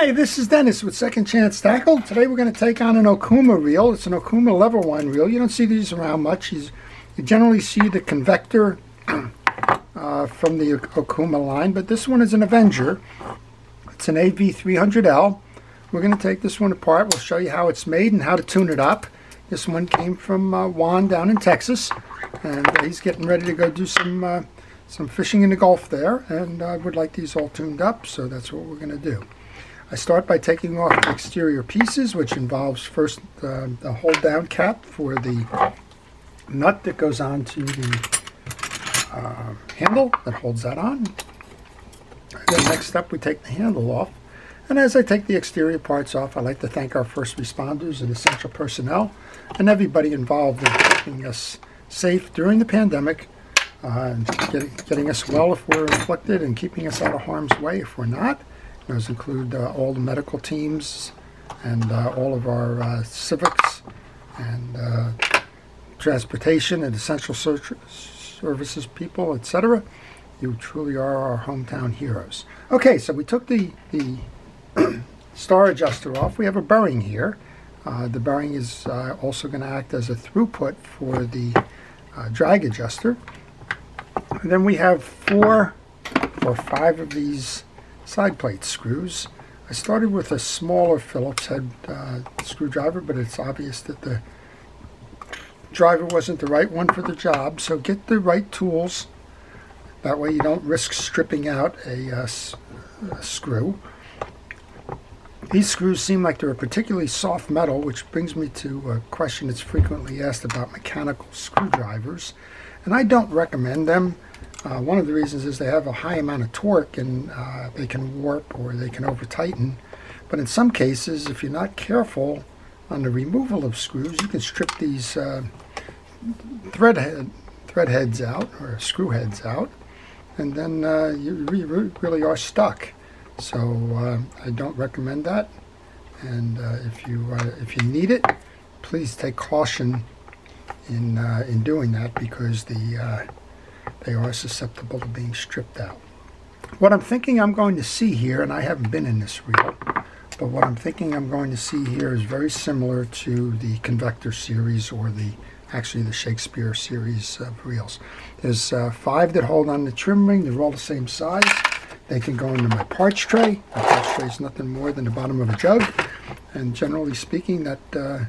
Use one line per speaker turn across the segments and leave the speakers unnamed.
Hi, this is Dennis with Second Chance Tackle. Today we're going to take on an Okuma reel. It's an Okuma level 1 reel. You don't see these around much. You generally see the convector from the Okuma line, but this one is an Avenger. It's an AV300L. We're going to take this one apart. We'll show you how it's made and how to tune it up. This one came from Juan down in Texas, and he's getting ready to go do some fishing in the Gulf there, and I would like these all tuned up, so that's what we're going to do. I start by taking off the exterior pieces, which involves first the hold down cap for the nut that goes on to the handle that holds that on. And then next up we take the handle off, and as I take the exterior parts off, I like to thank our first responders and essential personnel and everybody involved in keeping us safe during the pandemic, getting us well if we're inflicted and keeping us out of harm's way if we're not. Those include all the medical teams and all of our civics and transportation and essential services people, etc. You truly are our hometown heroes. Okay, so we took the star adjuster off. We have a bearing here. The bearing is also going to act as a throughput for the drag adjuster. And then we have 4 or 5 of these side plate screws. I started with a smaller Phillips head screwdriver, but it's obvious that the driver wasn't the right one for the job, so get the right tools. That way you don't risk stripping out a screw. These screws seem like they're a particularly soft metal, which brings me to a question that's frequently asked about mechanical screwdrivers, and I don't recommend them. One of the reasons is they have a high amount of torque, and they can warp or they can over tighten. But in some cases, if you're not careful on the removal of screws, you can strip these thread heads out or screw heads out, and then you really are stuck. So I don't recommend that. And if you need it, please take caution in doing that, because they are susceptible to being stripped out. What I'm thinking I'm going to see here, and I haven't been in this reel, but what I'm thinking I'm going to see here is very similar to the Convector series, or actually the Shakespeare series of reels. There's 5 that hold on the trim ring. They're all the same size. They can go into my parts tray. My parts tray is nothing more than the bottom of a jug, and generally speaking, that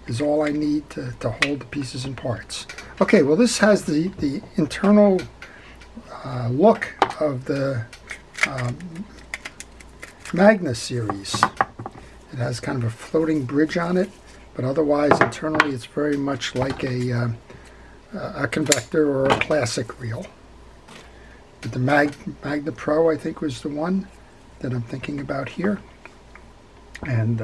is all I need to hold the pieces and parts. Okay, well, this has the internal look of the Magna series. It has kind of a floating bridge on it, but otherwise internally it's very much like a convector or a classic reel. But the Magna Pro, I think, was the one that I'm thinking about here, and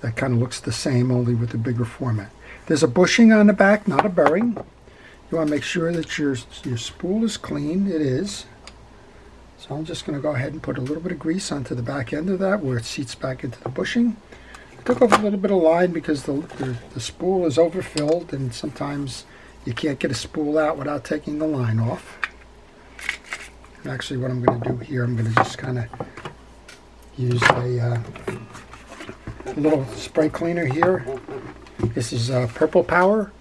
that kind of looks the same, only with a bigger format. There's a bushing on the back, not a bearing. You want to make sure that your spool is clean. It is. So I'm just going to go ahead and put a little bit of grease onto the back end of that, where it seats back into the bushing. I took off a little bit of line because the spool is overfilled, and sometimes you can't get a spool out without taking the line off. And actually, what I'm going to do here, I'm going to just kind of use a little spray cleaner here. This is Purple Power,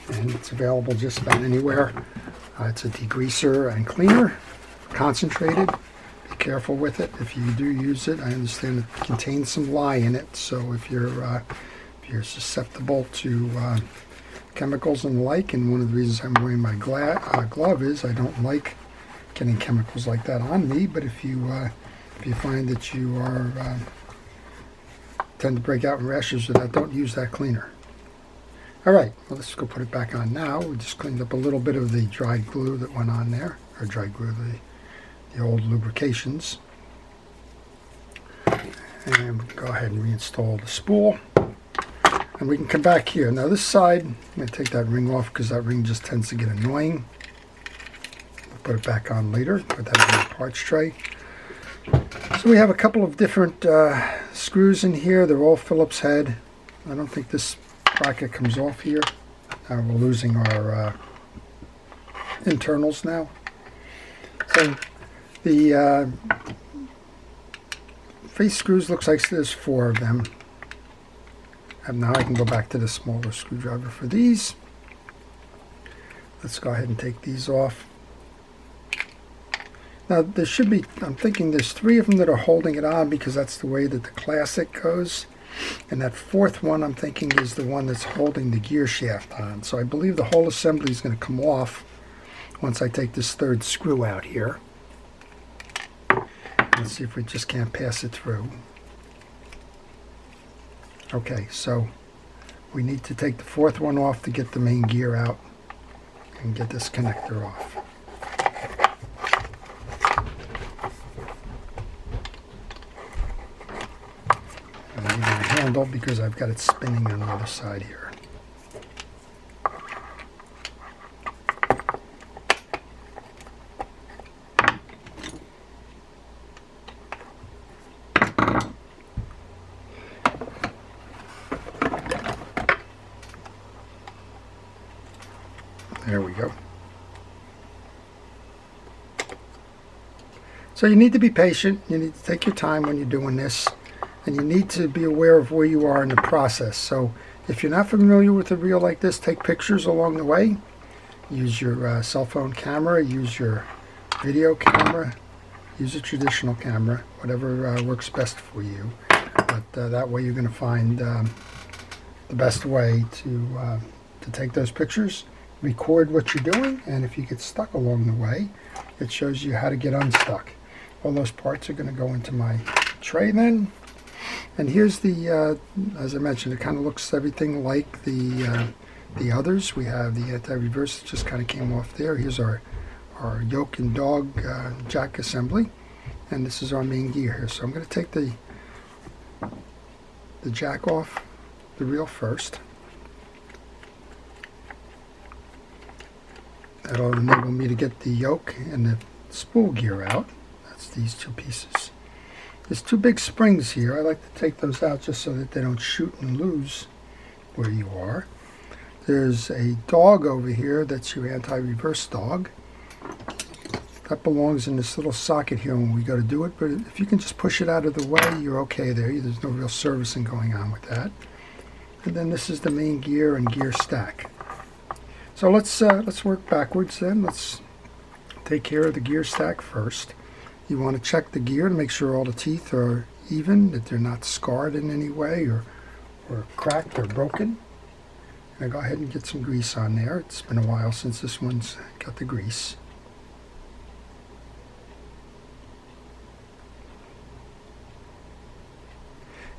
and it's available just about anywhere. It's a degreaser and cleaner, concentrated. Be careful with it if you do use it. I understand it contains some lye in it, so if you're susceptible to chemicals and the like, and one of the reasons I'm wearing my glove is I don't like getting chemicals like that on me. But if you find that you tend to break out in rashes with that, don't use that cleaner. Alright, well, let's go put it back on now. We just cleaned up a little bit of the dried glue that went on there, or dried glue, the old lubrications. And we can go ahead and reinstall the spool. And we can come back here. Now this side, I'm going to take that ring off because that ring just tends to get annoying. We'll put it back on later, put that in the parts tray. So we have a couple of different screws in here. They're all Phillips head. I don't think this bracket comes off here. We're losing our internals now. So the face screws, looks like there's 4 of them. And now I can go back to the smaller screwdriver for these. Let's go ahead and take these off. Now there should be, I'm thinking there's 3 of them that are holding it on because that's the way that the Classic goes. And that 4th one I'm thinking is the one that's holding the gear shaft on. So I believe the whole assembly is going to come off once I take this 3rd screw out here. Let's see if we just can't pass it through. Okay, so we need to take the 4th one off to get the main gear out and get this connector off. And I need my handle because I've got it spinning on the other side here. There we go. So you need to be patient. You need to take your time when you're doing this. And you need to be aware of where you are in the process. So if you're not familiar with a reel like this, take pictures along the way. Use your cell phone camera. Use your video camera. Use a traditional camera. Whatever works best for you. But that way you're going to find the best way to take those pictures. Record what you're doing, and if you get stuck along the way, it shows you how to get unstuck. All those parts are going to go into my tray then. And here's the, as I mentioned, it kind of looks everything like the others. We have the anti-reverse that just kind of came off there. Here's our yoke and dog jack assembly, and this is our main gear here. So I'm going to take the jack off the reel first. That'll enable me to get the yoke and the spool gear out. That's these 2 pieces. There's 2 big springs here. I like to take those out just so that they don't shoot and lose where you are. There's a dog over here. That's your anti-reverse dog. That belongs in this little socket here when we go to do it. But if you can just push it out of the way, you're okay there. There's no real servicing going on with that. And then this is the main gear and gear stack. So let's work backwards then. Let's take care of the gear stack first. You want to check the gear to make sure all the teeth are even, that they're not scarred in any way or cracked or broken. And go ahead and get some grease on there. It's been a while since this one's got the grease.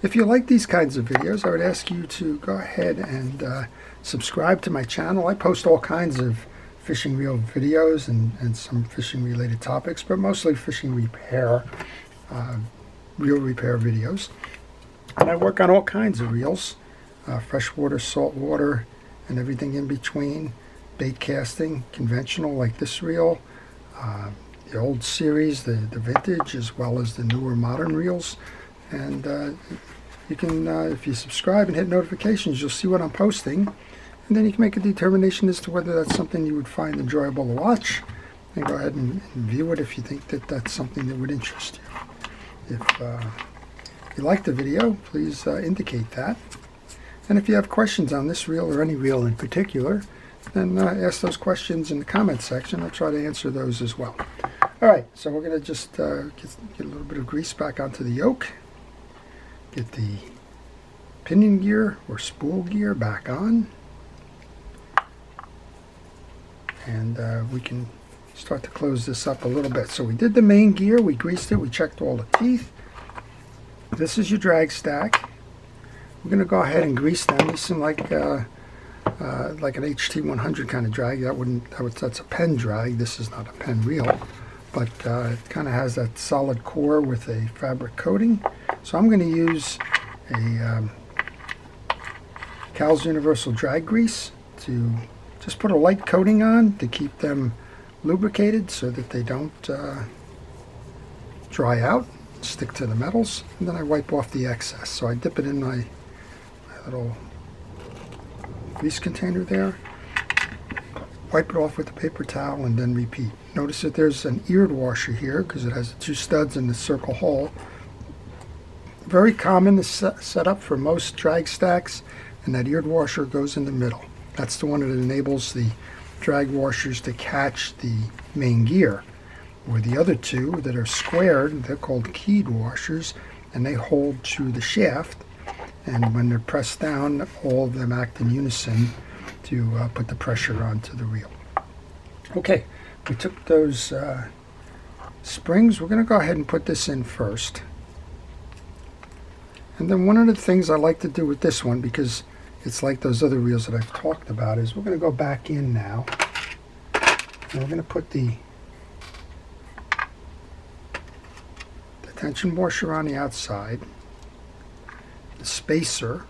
If you like these kinds of videos, I would ask you to go ahead and subscribe to my channel. I post all kinds of fishing reel videos and some fishing related topics, but mostly fishing repair, reel repair videos. And I work on all kinds of reels, freshwater, saltwater, and everything in between. Bait casting, conventional like this reel, the old series, the vintage, as well as the newer modern reels. And you can, if you subscribe and hit notifications, you'll see what I'm posting. And then you can make a determination as to whether that's something you would find enjoyable to watch. And go ahead and view it if you think that that's something that would interest you. If you like the video, please indicate that. And if you have questions on this reel or any reel in particular, then ask those questions in the comments section. I'll try to answer those as well. All right, so we're going to just get a little bit of grease back onto the yoke. Get the pinion gear or spool gear back on. And we can start to close this up a little bit. So we did the main gear, we greased it, we checked all the teeth. This is your drag stack. We're going to go ahead and grease them. These seem like an HT100 kind of drag. That's a pen drag. This is not a pen reel, but it kind of has that solid core with a fabric coating. So I'm going to use a Cal's Universal Drag Grease to just put a light coating on to keep them lubricated so that they don't dry out, stick to the metals, and then I wipe off the excess. So I dip it in my little grease container there, wipe it off with a paper towel, and then repeat. Notice that there's an eared washer here because it has the 2 studs in the circle hole. very common set up for most drag stacks, and that eared washer goes in the middle. That's the one that enables the drag washers to catch the main gear. Or the other two that are squared, they're called keyed washers, and they hold to the shaft, and when they're pressed down, all of them act in unison to put the pressure onto the reel. Okay, we took those springs. We're going to go ahead and put this in first. And then one of the things I like to do with this one, because it's like those other reels that I've talked about, is we're going to go back in now, and we're going to put the tension washer on the outside, the spacer,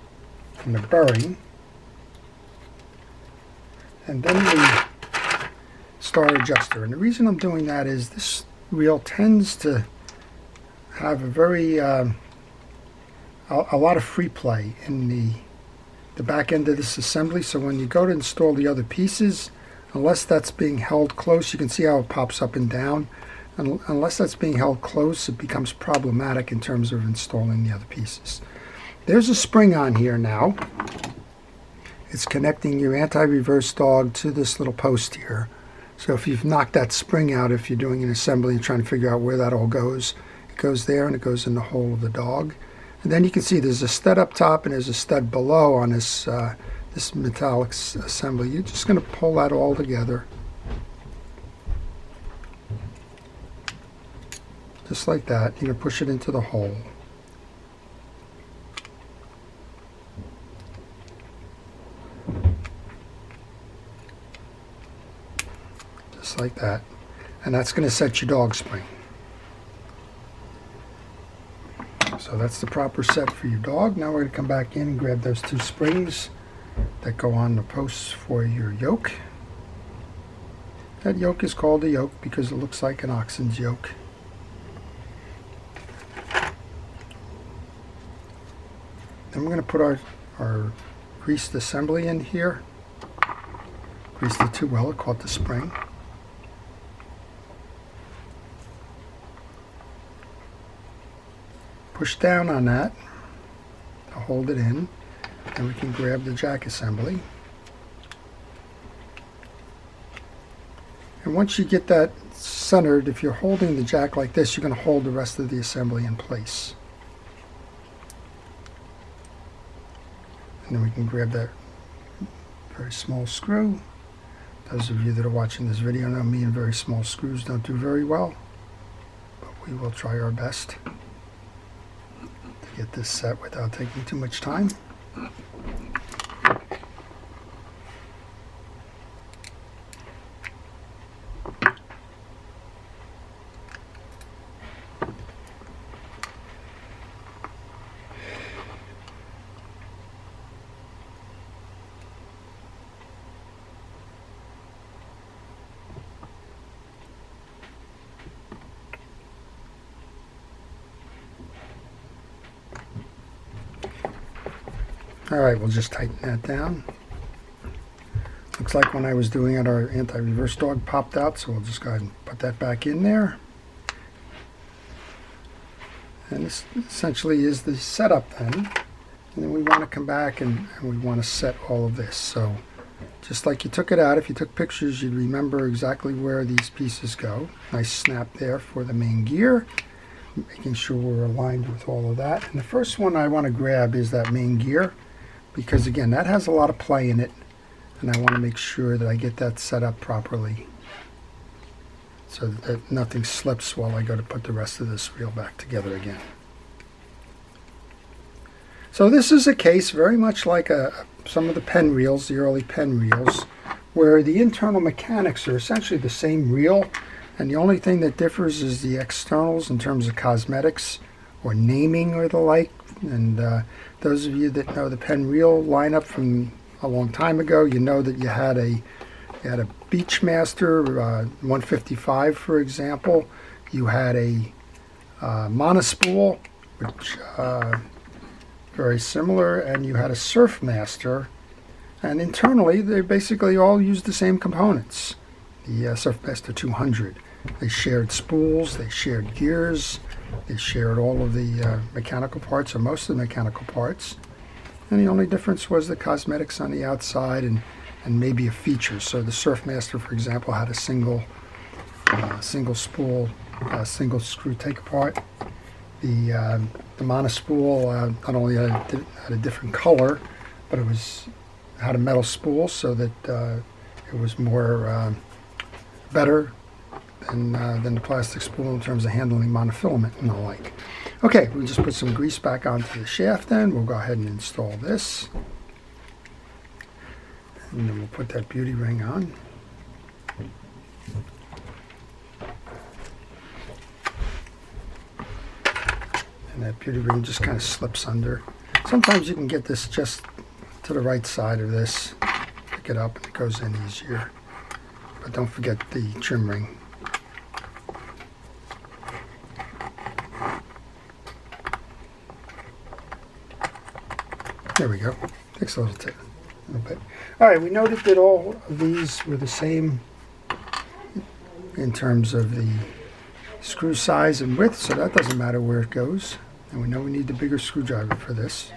and the bearing, and then the star adjuster. And the reason I'm doing that is this reel tends to have a very a lot of free play in the back end of this assembly. So when you go to install the other pieces, unless that's being held close, you can see how it pops up and down. Unless that's being held close, it becomes problematic in terms of installing the other pieces. There's a spring on here now. It's connecting your anti-reverse dog to this little post here. So if you've knocked that spring out, if you're doing an assembly and trying to figure out where that all goes, it goes there and it goes in the hole of the dog. And then you can see there's a stud up top and there's a stud below on this this metallic assembly. You're just going to pull that all together, just like that. You're going to push it into the hole. Just like that. And that's going to set your dog spring. So that's the proper set for your dog. Now we're going to come back in and grab those two springs that go on the posts for your yoke. That yoke is called a yoke because it looks like an oxen's yoke. Then we're going to put our greased assembly in here. Greased it too well, it caught the spring. Push down on that to hold it in, and we can grab the jack assembly. And once you get that centered, if you're holding the jack like this, you're going to hold the rest of the assembly in place. And then we can grab that very small screw. Those of you that are watching this video know me and very small screws don't do very well, but we will try our best to get this set without taking too much time. Alright, we'll just tighten that down. Looks like when I was doing it, our anti-reverse dog popped out, so we'll just go ahead and put that back in there. And this essentially is the setup then. And then we want to come back and we want to set all of this. So just like you took it out, if you took pictures, you'd remember exactly where these pieces go. Nice snap there for the main gear, making sure we're aligned with all of that. And the first one I want to grab is that main gear, because again, that has a lot of play in it, and I want to make sure that I get that set up properly so that nothing slips while I go to put the rest of this reel back together again. So this is a case very much like some of the pen reels, the early pen reels, where the internal mechanics are essentially the same reel, and the only thing that differs is the externals in terms of cosmetics or naming or the like. And those of you that know the pen reel lineup from a long time ago, you know that you had a Beachmaster 155, for example. You had a Monospool, which very similar, and you had a Surfmaster. And internally, they basically all use the same components. The Surfmaster 200. They shared spools, they shared gears, they shared all of the mechanical parts, or most of the mechanical parts. And the only difference was the cosmetics on the outside and maybe a feature. So the Surfmaster, for example, had a single spool, single screw take apart. The monospool not only had a different color, but it had a metal spool, so that it was more better than the plastic spool in terms of handling monofilament and the like. Okay, we'll just put some grease back onto the shaft then. We'll go ahead and install this. And then we'll put that beauty ring on. And that beauty ring just kind of slips under. Sometimes you can get this just to the right side of this. Pick it up and it goes in easier. But don't forget the trim ring. There we go. Takes a little bit. All right, we noted that all of these were the same in terms of the screw size and width, so that doesn't matter where it goes. And we know we need the bigger screwdriver for this.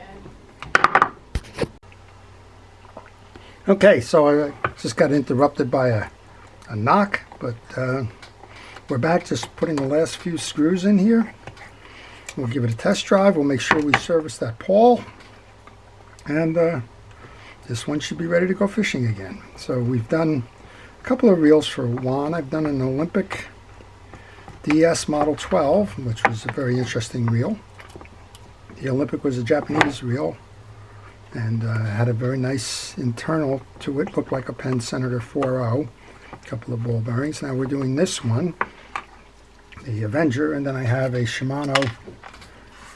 Okay, so I just got interrupted by a knock, but we're back just putting the last few screws in here. We'll give it a test drive. We'll make sure we service that pawl. And this one should be ready to go fishing again. So we've done a couple of reels for Juan. I've done an Olympic DS Model 12, which was a very interesting reel. The Olympic was a Japanese reel and had a very nice internal to it. Looked like a Penn Senator 4.0. A couple of ball bearings. Now we're doing this one, the Avenger, and then I have a Shimano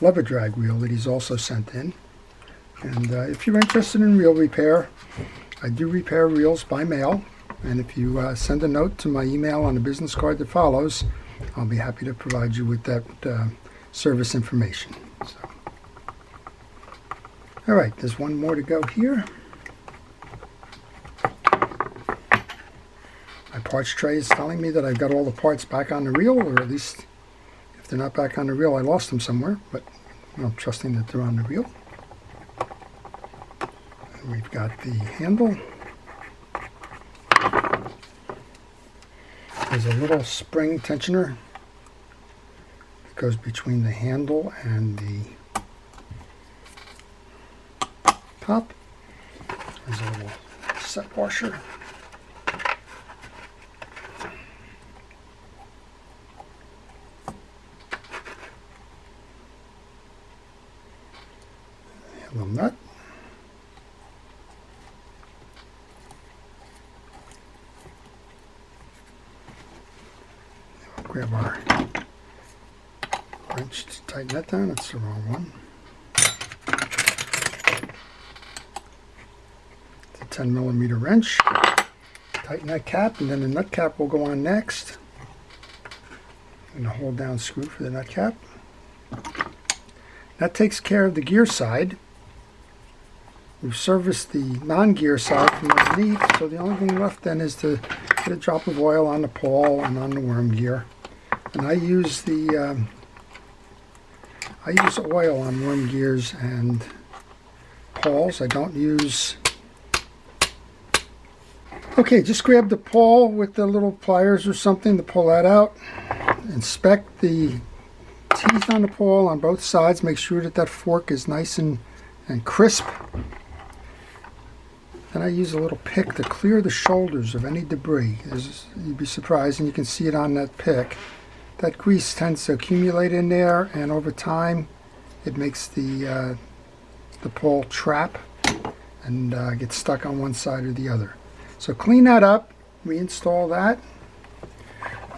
lever drag reel that he's also sent in. And if you're interested in reel repair, I do repair reels by mail. And if you send a note to my email on the business card that follows, I'll be happy to provide you with that service information. So. All right, there's one more to go here. My parts tray is telling me that I've got all the parts back on the reel, or at least if they're not back on the reel, I lost them somewhere. But I'm trusting that they're on the reel. We've got the handle. There's a little spring tensioner that goes between the handle and the top. There's a little set washer. A little nut. Grab our wrench to tighten that down. That's the wrong one. It's a 10mm wrench. Tighten that cap, and then the nut cap will go on next. And a hold down screw for the nut cap. That takes care of the gear side. We've serviced the non-gear side from underneath, so the only thing left then is to put a drop of oil on the pawl and on the worm gear. And I use oil on worm gears and pawls. I don't use. Okay, just grab the pawl with the little pliers or something to pull that out. Inspect the teeth on the pawl on both sides. Make sure that that fork is nice and crisp. Then I use a little pick to clear the shoulders of any debris. You'd be surprised, and you can see it on that pick. That grease tends to accumulate in there, and over time it makes the pawl trap and get stuck on one side or the other. So clean that up, reinstall that,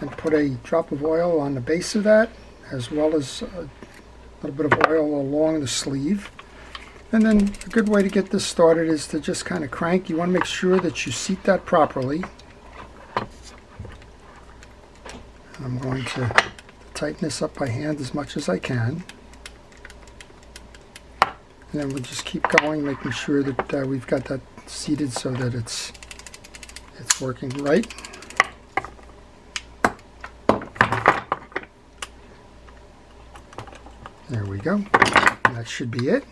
and put a drop of oil on the base of that, as well as a little bit of oil along the sleeve. And then a good way to get this started is to just kind of crank. You want to make sure that you seat that properly. I'm going to tighten this up by hand as much as I can. And then we'll just keep going, making sure that we've got that seated so that it's working right. There we go. That should be it.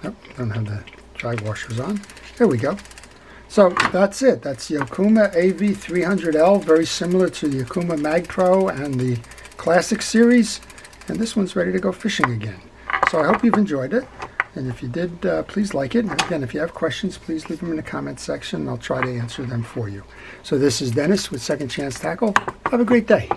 Nope, don't have the dry washers on. There we go. So that's it. That's the Okuma AV300L, very similar to the Okuma Mag Pro and the Classic series. And this one's ready to go fishing again. So I hope you've enjoyed it. And if you did, please like it. And again, if you have questions, please leave them in the comment section. I'll try to answer them for you. So this is Dennis with Second Chance Tackle. Have a great day.